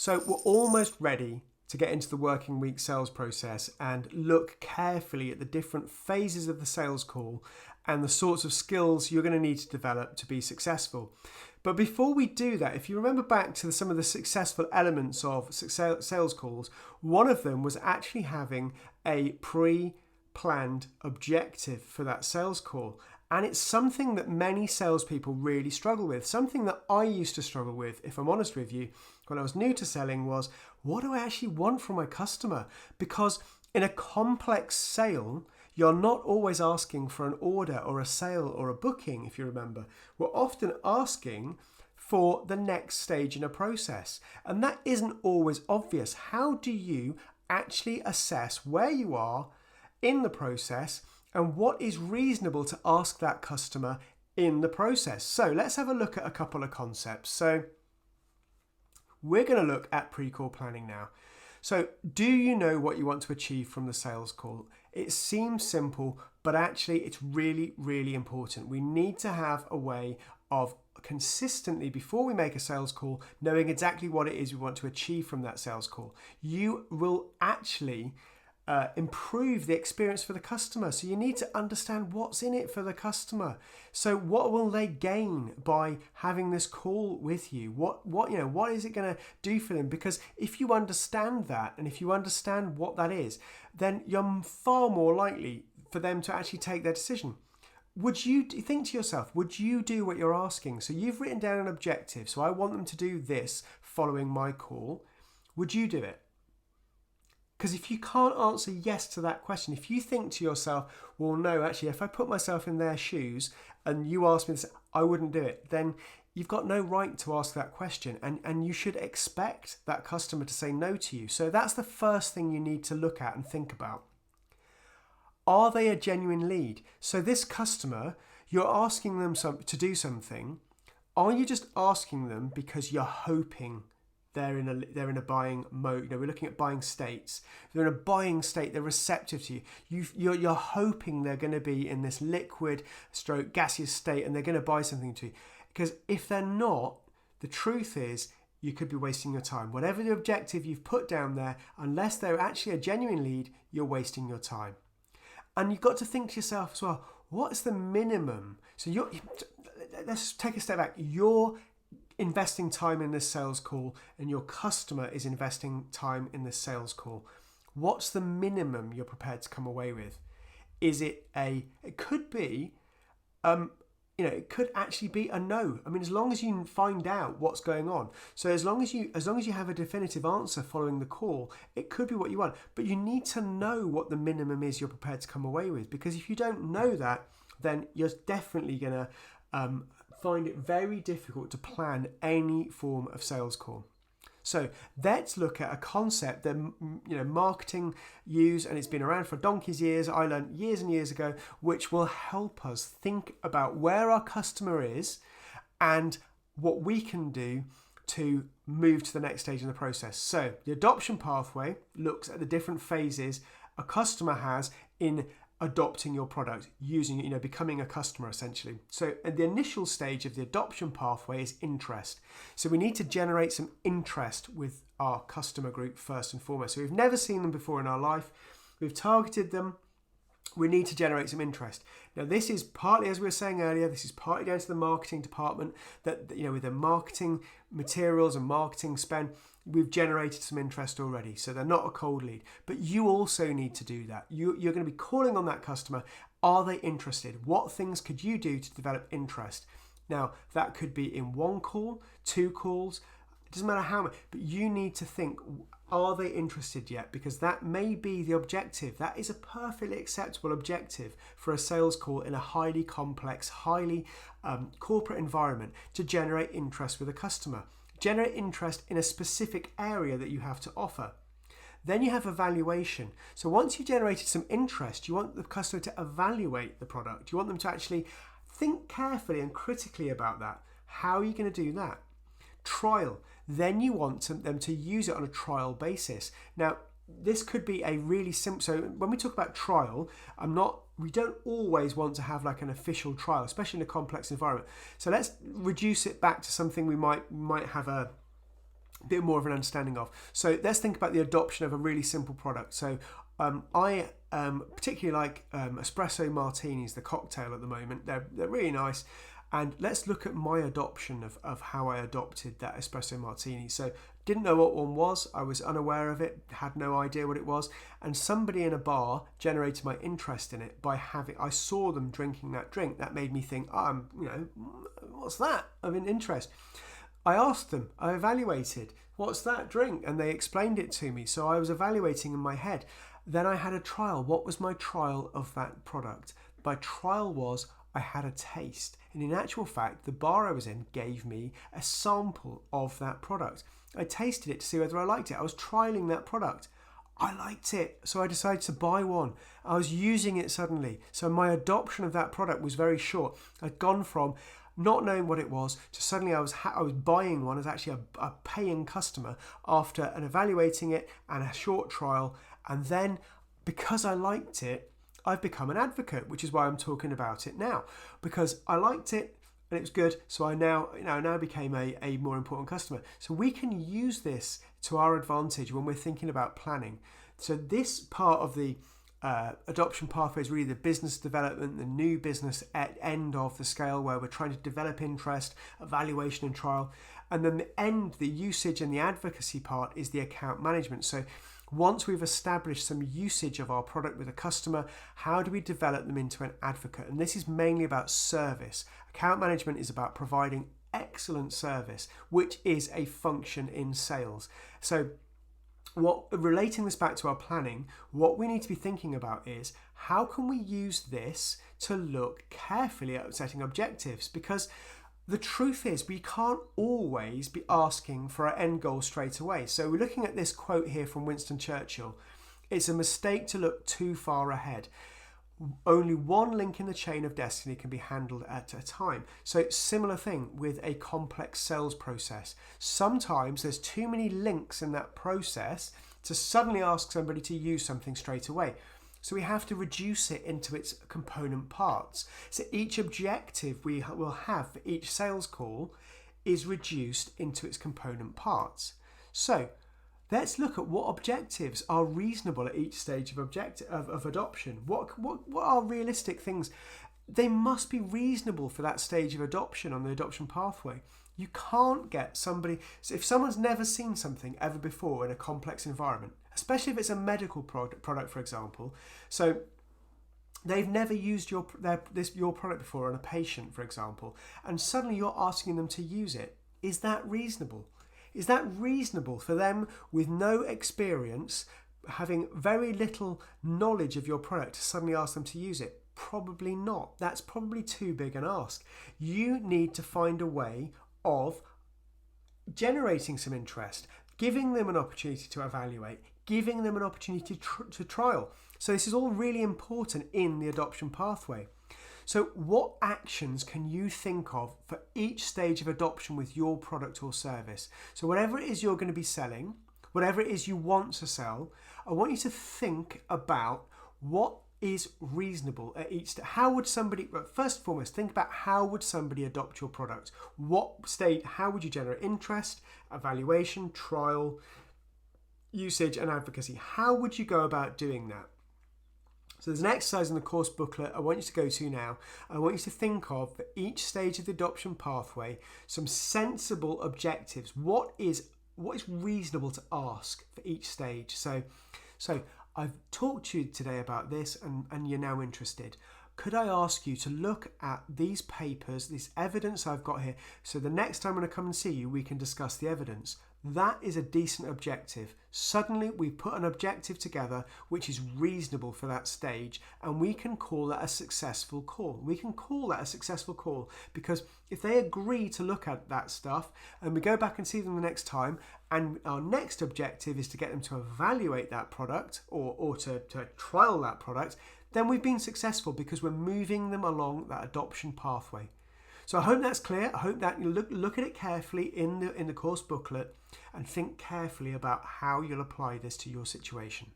So we're almost ready to get into the working week sales process and look carefully at the different phases of the sales call and the sorts of skills you're going to need to develop to be successful. But before we do that, if you remember back to some of the successful elements of sales calls, one of them was actually having a pre-planned objective for that sales call. And it's something that many salespeople really struggle with. Something that I used to struggle with, if I'm honest with you, when I was new to selling was, what do I actually want from my customer? Because in a complex sale, you're not always asking for an order or a sale or a booking, if you remember. We're often asking for the next stage in a process. And that isn't always obvious. How do you actually assess where you are in the process and what is reasonable to ask that customer in the process? So let's have a look at a couple of concepts. So we're going to look at pre-call planning now. So do you know what you want to achieve from the sales call? It seems simple, but actually it's really, really important. We need to have a way of consistently, before we make a sales call, knowing exactly what it is we want to achieve from that sales call. You will actually improve the experience for the customer. So you need to understand what's in it for the customer. So what will they gain by having this call with you? What is it going to do for them? Because if you understand that, and if you understand what that is, then you're far more likely for them to actually take their decision. Would you think to yourself, would you do what you're asking? So you've written down an objective. So I want them to do this following my call. Would you do it? Because if you can't answer yes to that question, if you think to yourself, well, no, actually, if I put myself in their shoes and you ask me this, I wouldn't do it, then you've got no right to ask that question. And you should expect that customer to say no to you. So that's the first thing you need to look at and think about. Are they a genuine lead? So this customer, you're asking them to do something. Are you just asking them because you're hoping they're in a buying mode? We're looking at buying states. They're in a buying state. They're receptive to you. You're hoping they're going to be in this liquid stroke gaseous state and they're going to buy something to you. Because if they're not, the truth is you could be wasting your time. Whatever the objective you've put down there, unless they're actually a genuine lead, you're wasting your time. And you've got to think to yourself as well, what's the minimum? So let's take a step back. You're investing time in this sales call and your customer is investing time in this sales call. What's the minimum you're prepared to come away with? Is it it could be, it could actually be a no. I mean, as long as you find out what's going on. So as long as you have a definitive answer following the call, it could be what you want. But you need to know what the minimum is you're prepared to come away with. Because if you don't know that, then you're definitely going to find it very difficult to plan any form of sales call. So let's look at a concept that marketing use, and it's been around for donkey's years. I learned years and years ago, which will help us think about where our customer is and what we can do to move to the next stage in the process. So the adoption pathway looks at the different phases a customer has in adopting your product, using becoming a customer essentially. So at the initial stage of the adoption pathway is interest. So we need to generate some interest with our customer group first and foremost. So we've never seen them before in our life. We've targeted them. We need to generate some interest. Now this is partly, as we were saying earlier, this is partly down to the marketing department that, with the marketing materials and marketing spend, we've generated some interest already. So they're not a cold lead, but you also need to do that. You're going to be calling on that customer. Are they interested? What things could you do to develop interest? Now that could be in one call, two calls, it doesn't matter how much, but you need to think, are they interested yet? Because that may be the objective. That is a perfectly acceptable objective for a sales call in a highly complex, highly corporate environment to generate interest with a customer. Generate interest in a specific area that you have to offer. Then you have evaluation. So once you've generated some interest, you want the customer to evaluate the product. You want them to actually think carefully and critically about that. How are you going to do that? Trial. Then you want them to use it on a trial basis. Now, this could be a really simple. So when we talk about trial, we don't always want to have like an official trial, especially in a complex environment. So let's reduce it back to something we might have a bit more of an understanding of. So let's think about the adoption of a really simple product. So I particularly like espresso martinis, the cocktail at the moment. They're really nice. And let's look at my adoption of how I adopted that espresso martini. So didn't know what one was. I was unaware of it, had no idea what it was. And somebody in a bar generated my interest in it by I saw them drinking that drink. That made me think, what's that? I'm in interest. I asked them, I evaluated, what's that drink? And they explained it to me. So I was evaluating in my head. Then I had a trial. What was my trial of that product? My trial was I had a taste. And in actual fact, the bar I was in gave me a sample of that product. I tasted it to see whether I liked it. I was trialing that product. I liked it. So I decided to buy one. I was using it suddenly. So my adoption of that product was very short. I'd gone from not knowing what it was to suddenly I was buying one as actually a paying customer after an evaluating it and a short trial. And then because I liked it, I've become an advocate, which is why I'm talking about it now, because I liked it and it was good. So I now became a more important customer. So we can use this to our advantage when we're thinking about planning. So this part of the adoption pathway is really the business development, the new business at end of the scale where we're trying to develop interest, evaluation and trial. And then the usage and the advocacy part is the account management. So once we've established some usage of our product with a customer, how do we develop them into an advocate? And this is mainly about service. Account management is about providing excellent service, which is a function in sales. So relating this back to our planning, what we need to be thinking about is how can we use this to look carefully at setting objectives? Because the truth is we can't always be asking for our end goal straight away. So we're looking at this quote here from Winston Churchill. It's a mistake to look too far ahead. Only one link in the chain of destiny can be handled at a time. So similar thing with a complex sales process. Sometimes there's too many links in that process to suddenly ask somebody to use something straight away. So we have to reduce it into its component parts. So each objective we will have for each sales call is reduced into its component parts. So let's look at what objectives are reasonable at each stage of adoption. What are realistic things? They must be reasonable for that stage of adoption on the adoption pathway. You can't get somebody, so if someone's never seen something ever before in a complex environment, especially if it's a medical product, for example, so they've never used your product before on a patient, for example, and suddenly you're asking them to use it. Is that reasonable? Is that reasonable for them with no experience, having very little knowledge of your product, to suddenly ask them to use it? Probably not. That's probably too big an ask. You need to find a way of generating some interest, giving them an opportunity to evaluate, giving them an opportunity to trial. So this is all really important in the adoption pathway. So what actions can you think of for each stage of adoption with your product or service? So whatever it is you're going to be selling, whatever it is you want to sell, I want you to think about what is reasonable at each stage. How would somebody, first and foremost, think about how would somebody adopt your product? What stage, how would you generate interest, evaluation, trial, usage and advocacy? How would you go about doing that? So there's an exercise in the course booklet I want you to go to now. I want you to think of, for each stage of the adoption pathway, some sensible objectives. What is reasonable to ask for each stage? So I've talked to you today about this and you're now interested. Could I ask you to look at these papers, this evidence I've got here, so the next time when I come and see you, we can discuss the evidence. That is a decent objective. Suddenly we put an objective together which is reasonable for that stage, and we can call that a successful call. We can call that a successful call because if they agree to look at that stuff and we go back and see them the next time, and our next objective is to get them to evaluate that product or to trial that product, then we've been successful because we're moving them along that adoption pathway. So I hope that's clear. I hope that you look at it carefully in the course booklet and think carefully about how you'll apply this to your situation.